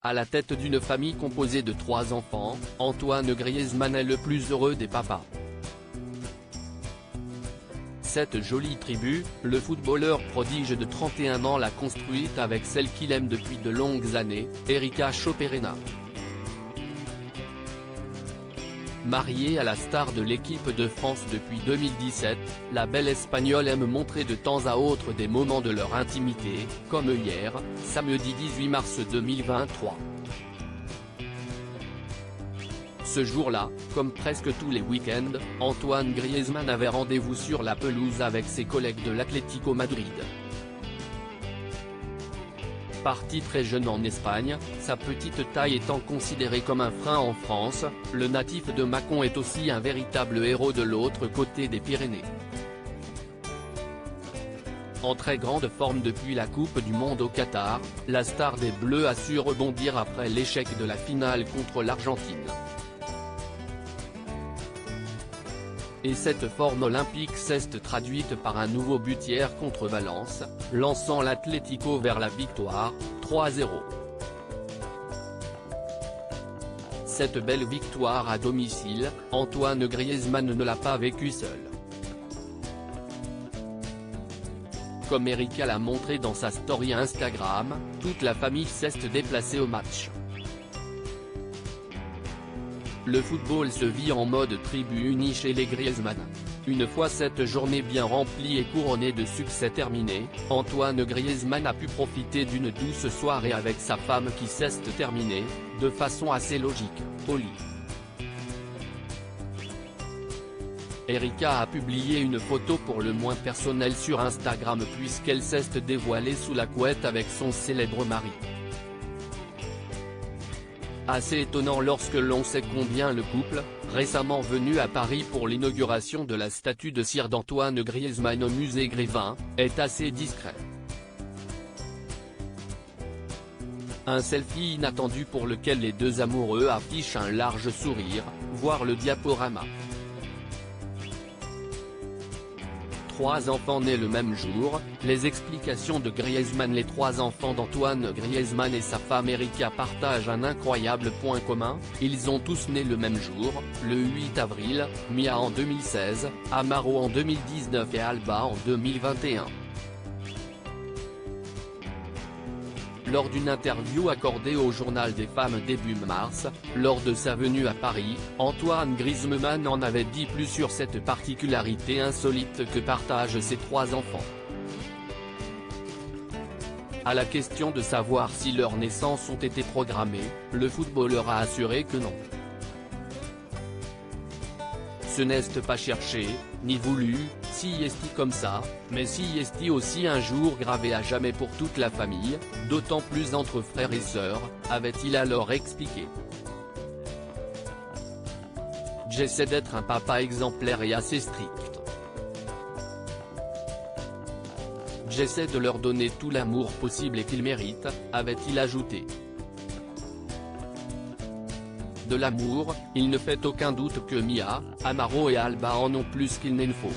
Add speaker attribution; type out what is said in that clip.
Speaker 1: À la tête d'une famille composée de 3 enfants, Antoine Griezmann est le plus heureux des papas. Cette jolie tribu, le footballeur prodige de 31 ans l'a construite avec celle qu'il aime depuis de longues années, Erika Choperena. Mariée à la star de l'équipe de France depuis 2017, la belle Espagnole aime montrer de temps à autre des moments de leur intimité, comme hier, samedi 18 mars 2023. Ce jour-là, comme presque tous les week-ends, Antoine Griezmann avait rendez-vous sur la pelouse avec ses collègues de l'Atlético Madrid. Parti très jeune en Espagne, sa petite taille étant considérée comme un frein en France, le natif de Mâcon est aussi un véritable héros de l'autre côté des Pyrénées. En très grande forme depuis la Coupe du Monde au Qatar, la star des Bleus a su rebondir après l'échec de la finale contre l'Argentine. Et cette forme olympique s'est traduite par un nouveau but hier contre Valence, lançant l'Atlético vers la victoire, 3-0. Cette belle victoire à domicile, Antoine Griezmann ne l'a pas vécue seul. Comme Erika l'a montré dans sa story Instagram, toute la famille s'est déplacée au match. Le football se vit en mode tribu unie chez les Griezmann. Une fois cette journée bien remplie et couronnée de succès terminée, Antoine Griezmann a pu profiter d'une douce soirée avec sa femme qui s'est terminée, de façon assez logique, au lit. Erika a publié une photo pour le moins personnelle sur Instagram puisqu'elle s'est dévoilée sous la couette avec son célèbre mari. Assez étonnant lorsque l'on sait combien le couple, récemment venu à Paris pour l'inauguration de la statue de cire d'Antoine Griezmann au musée Grévin, est assez discret. Un selfie inattendu pour lequel les deux amoureux affichent un large sourire, voir le diaporama. 3 enfants nés le même jour, les explications de Griezmann. Les 3 enfants d'Antoine Griezmann et sa femme Erika partagent un incroyable point commun, ils ont tous né le même jour, le 8 avril, Mia en 2016, Amaro en 2019 et Alba en 2021. Lors d'une interview accordée au Journal des Femmes début mars, lors de sa venue à Paris, Antoine Griezmann en avait dit plus sur cette particularité insolite que partagent ses 3 enfants. À la question de savoir si leurs naissances ont été programmées, le footballeur a assuré que non. Ce n'est pas cherché, ni voulu, si est comme ça, mais si est aussi un jour gravé à jamais pour toute la famille, d'autant plus entre frères et sœurs, avait-il alors expliqué. J'essaie d'être un papa exemplaire et assez strict. J'essaie de leur donner tout l'amour possible et qu'ils méritent, avait-il ajouté. De l'amour, il ne fait aucun doute que Mia, Amaro et Alba en ont plus qu'il ne faut.